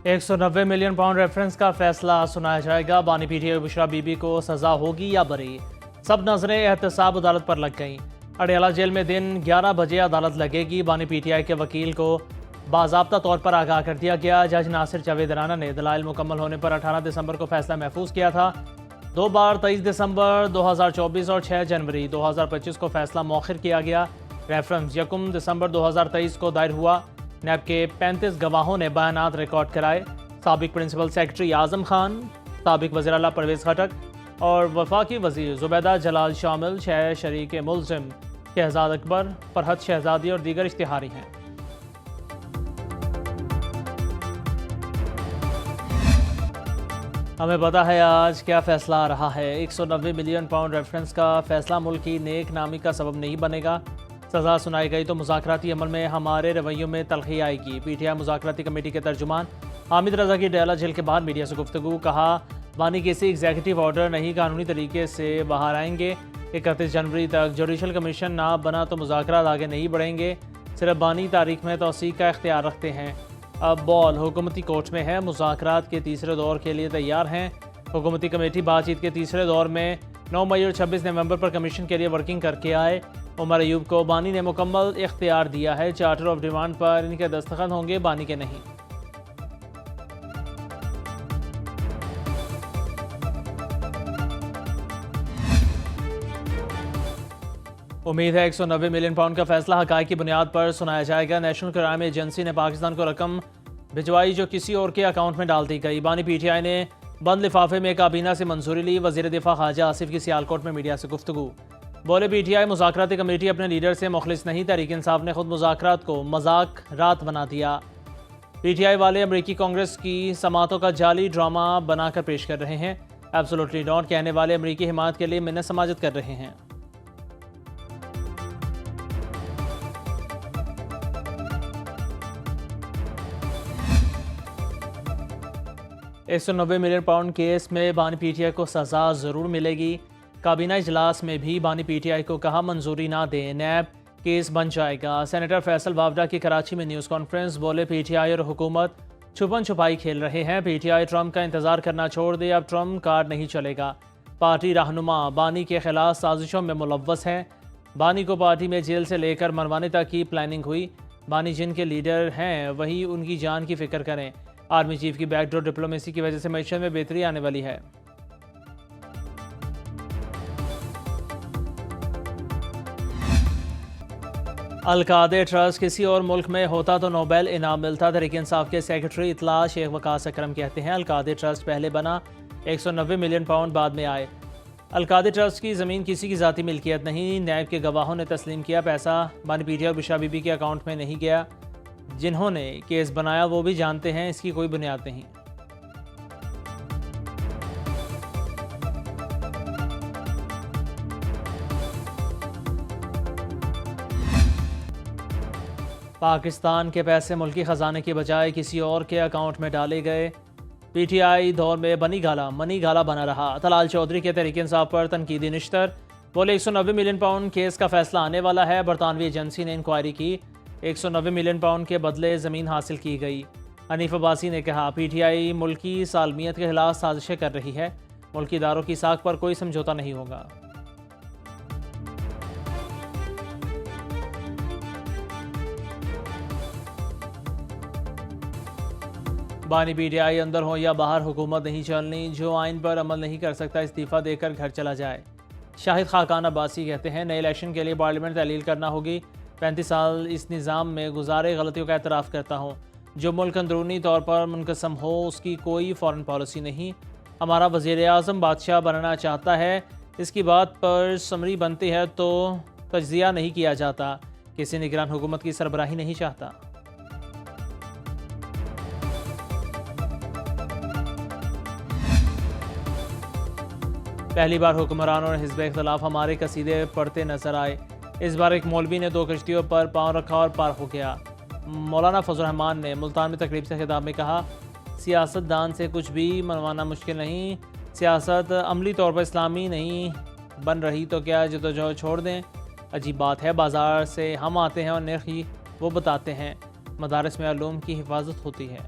190 million pound reference का फैसला सुनाया जाएगा। बानी पीटीआई बुशरा बीबी को सजा होगी या बरी, सब नजरें एहतसाब अदालत पर लग गईं। अडयाला जेल में दिन 11 बजे अदालत लगेगी। बानी पीटीआई के वकील को बाज़ाब्ता तौर पर आगाह कर दिया गया। जज नासिर जावेद राना ने दलाइल मुकम्मल होने पर 18 दिसंबर को फैसला महफूज किया था। दो बार 23 दिसंबर 2024 और 6 जनवरी 2025 को फैसला मौखिर किया गया। रेफरेंस 1 दिसंबर 2023 को दायर हुआ। नैब के 35 गवाहों ने बयानात रिकॉर्ड कराए। साबिक प्रिंसिपल सेक्रेटरी आजम खान, साबिक वज़ीर आला परवेज़ खटक और वफाकी वज़ीर जुबैदा जलाल शामिल 6 शरीक मुल्ज़िम शहजाद अकबर, फरहत शहजादी और दीगर इश्तिहारी हैं। हमें पता है आज क्या फैसला आ रहा है। 190 मिलियन पाउंड रेफरेंस का फैसला मुल्क की नेक नामी का सबब नहीं बनेगा। सज़ा सुनाई गई तो मुज़ाकराती अमल में हमारे रवैयों में तलखी आएगी। पीटीआई मुज़ाकराती कमेटी के तर्जुमान हामिद रज़ा की अडयाला जेल के बाद मीडिया से गुफ्तगू। कहा, बानी किसी एग्जीक्यूटिव ऑर्डर नहीं, कानूनी तरीके से बाहर आएंगे। 31 जनवरी तक जुडिशल कमीशन ना बना तो मुज़ाकरात आगे नहीं बढ़ेंगे। सिर्फ बानी तारीख में तौसीक का इख्तियार रखते हैं। अब बॉल हुकूमती कोर्ट में है। मुज़ाकरात के तीसरे दौर के लिए तैयार हैं। हुकूमती कमेटी बातचीत के तीसरे दौर में 9 मई और 26 नवंबर पर कमीशन के लिए वर्किंग करके आए। उमर अयूब को बानी ने मुकम्मल इख्तियार दिया है। चार्टर ऑफ डिमांड पर इनके दस्तखत होंगे, बानी के नहीं। उम्मीद है 190 मिलियन पाउंड का फैसला हक़ाइक़ की बुनियाद पर सुनाया जाएगा। नेशनल क्राइम एजेंसी ने पाकिस्तान को रकम भिजवाई जो किसी और के अकाउंट में डाल दी गई। बानी पीटीआई ने बंद लिफाफे में काबीना से मंजूरी ली। वज़ीर दिफा ख्वाजा आसिफ की सियालकोट में मीडिया से गुफ्तगू। बोले, पीटीआई मुज़ाकराती कमेटी अपने लीडर से मुखलिस नहीं। तहरीक इंसाफ ने खुद मुज़ाकरात को मजाक रात बना दिया। पीटीआई वाले अमरीकी कांग्रेस की समातों का जाली ड्रामा बनाकर पेश कर रहे हैं। एब्सोल्युटली नॉट कहने वाले अमरीकी हिमायत के लिए मिन्नत समाजत कर रहे हैं। $190 मिलियन पाउंड केस में बानी पीटीआई को सज़ा ज़रूर मिलेगी। काबीना इजलास में भी बानी पीटीआई को कहा, मंजूरी ना दें, नैब केस बन जाएगा। सेनेटर फैसल वावडा की कराची में न्यूज़ कॉन्फ्रेंस। बोले, पीटीआई और हुकूमत छुपन छुपाई खेल रहे हैं। पीटीआई ट्रंप का इंतज़ार करना छोड़ दे, अब ट्रंप कार्ड नहीं चलेगा। पार्टी रहनुमा बानी के खिलाफ साजिशों में मुलव्वस हैं। बानी को पार्टी में जेल से लेकर मरवाने तक की प्लानिंग हुई। बानी जिनके लीडर हैं वही उनकी जान की फ़िक्र करें। आर्मी चीफ की बैकडोर डिप्लोमेसी की वजह से मैशत में बेहतरी आने वाली है। अल-कादे ट्रस्ट किसी और मुल्क में होता तो नोबेल इनाम मिलता। तहरीक इंसाफ के सेक्रेटरी इतला शेख वकास अकरम कहते हैं, अल-कादे ट्रस्ट पहले बना, 190 मिलियन पाउंड बाद में आए। अल-कादे ट्रस्ट की ज़मीन किसी की ज़ाती मिल्कियत नहीं। नैब के गवाहों ने तस्लीम किया, पैसा बानी पीटीआई और बुशरा बीबी के अकाउंट में नहीं गया। जिन्होंने केस बनाया वो भी जानते हैं इसकी कोई बुनियाद नहीं। पाकिस्तान के पैसे मुल्की ख़जाने के बजाय किसी और के अकाउंट में डाले गए। पीटीआई दौर में मनी गाला बना रहा। तलाल चौधरी के तहरीक इंसाफ पर तनकीदी निश्तर। बोले, 190 मिलियन पाउंड केस का फैसला आने वाला है। बरतानवी एजेंसी ने इंक्वायरी की। 190 मिलियन पाउंड के बदले ज़मीन हासिल की गई। हनीफ अब्बासी ने कहा, पीटीआई मुल्की सालमियत के खिलाफ साजिशें कर रही है। मुल्की इदारों की साख पर कोई समझौता नहीं होगा। बानी पीटीआई अंदर हो या बाहर हुकूमत नहीं चलनी। जो आइन पर अमल नहीं कर सकता इस्तीफ़ा देकर घर चला जाए। शाहिद खाकान अब्बासी कहते हैं, नए इलेक्शन के लिए पार्लियामेंट तहलील करना होगी। 35 साल इस निज़ाम में गुजारे, गलतियों का एतराफ़ करता हूँ। जो मुल्क अंदरूनी तौर पर मुनक़सम हो उसकी कोई फ़ॉरेन पॉलिसी नहीं। हमारा वज़ीर आज़म बादशाह बनना चाहता है, इसकी बात पर समरी बनती है तो तज्ज़िया नहीं किया जाता। किसी निगरान हुकूमत की सरबराही नहीं चाहता। पहली बार हुक्मरानों और हिज़्ब इख्तिलाफ हमारे कसीदे पढ़ते नजर आए। इस बार एक मौलवी ने 2 कश्तियों पर पाँव रखा और पार हो गया। मौलाना फजल रहमान ने मुल्तान में तकरीब से खिताब में कहा, सियासतदान से कुछ भी मनवाना मुश्किल नहीं। सियासत अमली तौर पर इस्लामी नहीं बन रही तो क्या जद्दोजहद छोड़ दें। अजीब बात है, बाज़ार से हम आते हैं और निर्ख ही वो बताते हैं। मदारस में उलूम की हिफाजत होती है।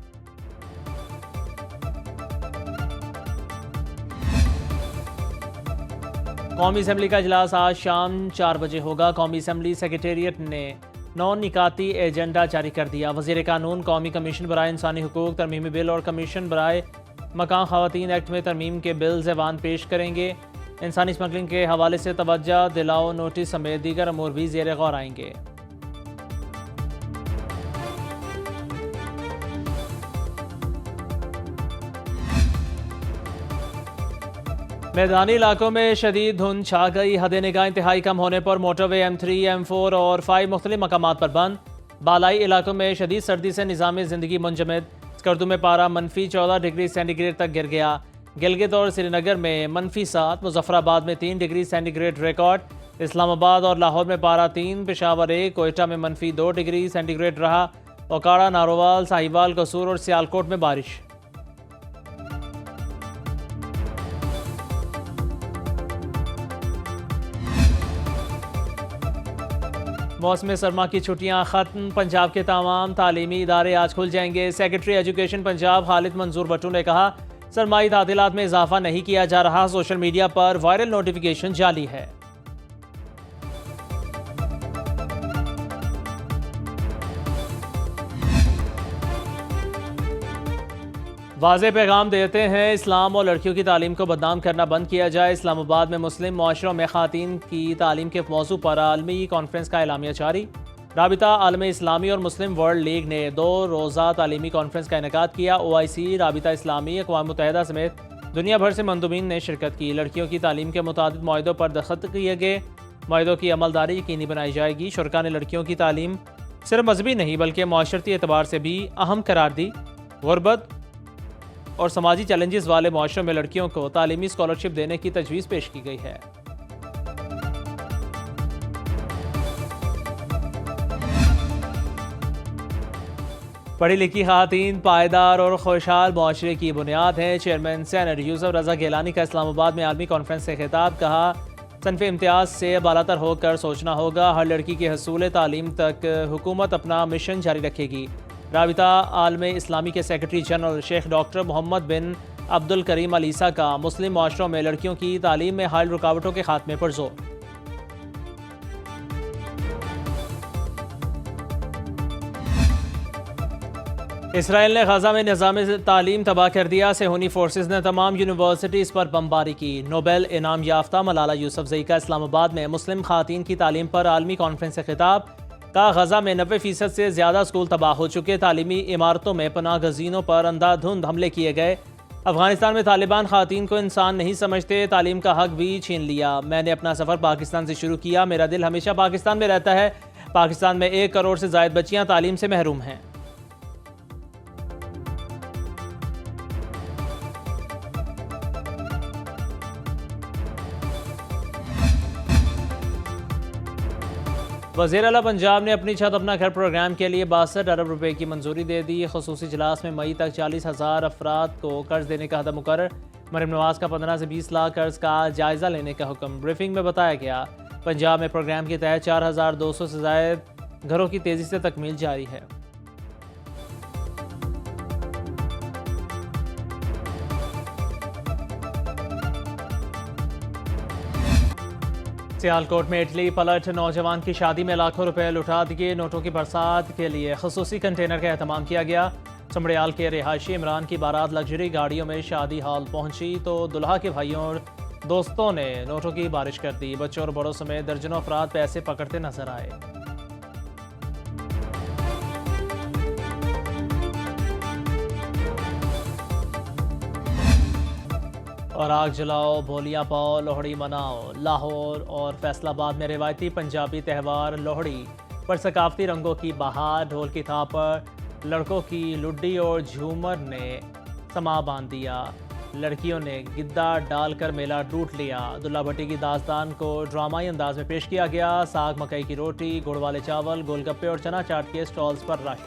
कौमी असम्बली का इजलास आज शाम 4 बजे होगा। कौमी असम्बली सेक्रेटेरिएट ने 9 निकाती एजेंडा जारी कर दिया। वज़ीर कानून कौमी कमीशन बराए इंसानी हुकूक तरमीमी बिल और कमीशन बराए मकान ख़वातीन एक्ट में तरमीम के बिल ज़ैवान पेश करेंगे। इंसानी स्मगलिंग के हवाले से तवज्जो दिलाओ नोटिस समेत दीगर अमूर भी ज़ेर गौर आएंगे। मैदानी इलाकों में शदीद धुंध छा गई। हद निगाह इंतहाई कम होने पर मोटरवे M3, M4 और 5 मुख्तलिफ मकामात पर बंद। बालाई इलाकों में शदीद सर्दी से निज़ाम ज़िंदगी मुंजमद। स्कर्दू में पारा -14 डिग्री सेंटीग्रेड तक गिर गया। गिलगित और श्रीनगर में -7, मुजफ्फराबाद में 3 डिग्री सेंटीग्रेड रिकॉर्ड। इस्लामाबाद और लाहौर में पारा 3, पेशावर 1, कोयटा में -2 डिग्री सेंटीग्रेड रहा। ओकाड़ा, नारोवाल, साहिवाल, कसूर और सियालकोट में बारिश। मौसम सरमा की छुट्टियां ख़त्म। पंजाब के तमाम तालीमी इदारे आज खुल जाएंगे। सेक्रेटरी एजुकेशन पंजाब खालिद मंजूर भट्टू ने कहा, सरमाई तातीलात में इजाफा नहीं किया जा रहा। सोशल मीडिया पर वायरल नोटिफिकेशन जाली है। वाज़ेह पैगाम देते हैं, इस्लाम और लड़कियों की तालीम को बदनाम करना बंद किया जाए। इस्लामाबाद में मुस्लिम मुआशरों में ख़वातीन की तालीम के मौजू पर आलमी कॉन्फ्रेंस का एलामिया जारी। राबिता आलम इस्लामी और मुस्लिम वर्ल्ड लीग ने 2 रोज़ा तालीमी कॉन्फ्रेंस का इनेकाद किया। OIC, राबिता इस्लामी, अक़वाम मुत्तहिदा समेत दुनिया भर से मंदुबीन ने शिरकत की। लड़कियों की तालीम के मुताबिक मुआहिदों पर दस्तखत किए गए। मुआहिदों की अमलदारी यकीनी बनाई जाएगी। शुरका ने लड़कियों की तालीम सिर्फ मजहबी नहीं बल्कि माशरती एतबार से भी अहम करार दी। गुरबत और समाजी चैलेंजेस वाले मुआशरों में लड़कियों को तालीमी स्कॉलरशिप देने की तजवीज़ पेश की गई है। पढ़ी लिखी ख़वातीन पायदार और खुशहाल मुआशरे की बुनियाद हैं। चेयरमैन सेनेट यूसुफ रज़ा गिलानी का इस्लामाबाद में आलमी कॉन्फ्रेंस से खिताब। कहा, सनफ़ इम्तियाज़ से बालातर होकर सोचना होगा। हर लड़की के हसूल तालीम तक हुकूमत अपना मिशन जारी रखेगी। राबिता आलम इस्लामी के secretary general Sheikh doctor Mohammad bin Abdul Karim al Issa का मुस्लिम मुआशरों में लड़कियों की तालीम में हाल रुकावटों के खात्मे पर जोर। इसराइल ने गजा में निज़ाम तालीम तबाह कर दिया। सेहूनी फोर्सेस ने तमाम यूनिवर्सिटीज़ पर बमबारी की। नोबेल इनाम याफ्ता मलाला यूसुफजई का इस्लामाबाद में मुस्लिम ख़वातीन की तालीम पर आलमी कॉन्फ्रेंस से खिताब। का गजा में 90% से ज़्यादा स्कूल तबाह हो चुके। तालीमी इमारतों में पनाह गज़ीनों पर अंधाधुंध हमले किए गए। अफगानिस्तान में तालिबान ख़वातीन को इंसान नहीं समझते। तालीम का हक भी छीन लिया। मैंने अपना सफ़र पाकिस्तान से शुरू किया। मेरा दिल हमेशा पाकिस्तान में रहता है। पाकिस्तान में 1 करोड़ से ज़ायद बच्चियाँ तालीम से महरूम हैं। वज़ीर आला पंजाब ने अपनी छत अपना घर प्रोग्राम के लिए 62 अरब रुपए की मंजूरी दे दी। ख़ुसूसी इजलास में मई तक 40,000 अफराद को कर्ज देने का हद मुकर्रर। मरीम नवाज का 15 से 20 लाख कर्ज का जायज़ा लेने का हुक्म। ब्रीफिंग में बताया गया, पंजाब में प्रोग्राम के तहत 4,200 से ज़ायद घरों की तेज़ी से तकमील जारी है। सियालकोट में इटली पलट, नौजवान की शादी में लाखों रुपए लुटा दिए। नोटों की बरसात के लिए खसूसी कंटेनर का एहतमाम किया गया। चमड़ियाल के रिहायशी इमरान की बारात लग्जरी गाड़ियों में शादी हॉल पहुंची तो दुल्हा के भाइयों और दोस्तों ने नोटों की बारिश कर दी। बच्चों और बड़ों समेत दर्जनों अफराद पैसे पकड़ते नजर आए। और आग जलाओ, बोलियां पाओ, लोहड़ी मनाओ। लाहौर और फैसलाबाद में रिवायती पंजाबी त्यौहार लोहड़ी पर सकाफती रंगों की बहार। ढोल की थाप लड़कों की लुड्डी और झूमर ने समा बांध दिया। लड़कियों ने गिद्दा डालकर मेला लूट लिया। दुल्ला भट्टी की दास्तान को ड्रामाई अंदाज में पेश किया गया। साग, मकई की रोटी, गुड़ वाले चावल, गोलगप्पे और चना चाट के स्टॉल्स पर रश।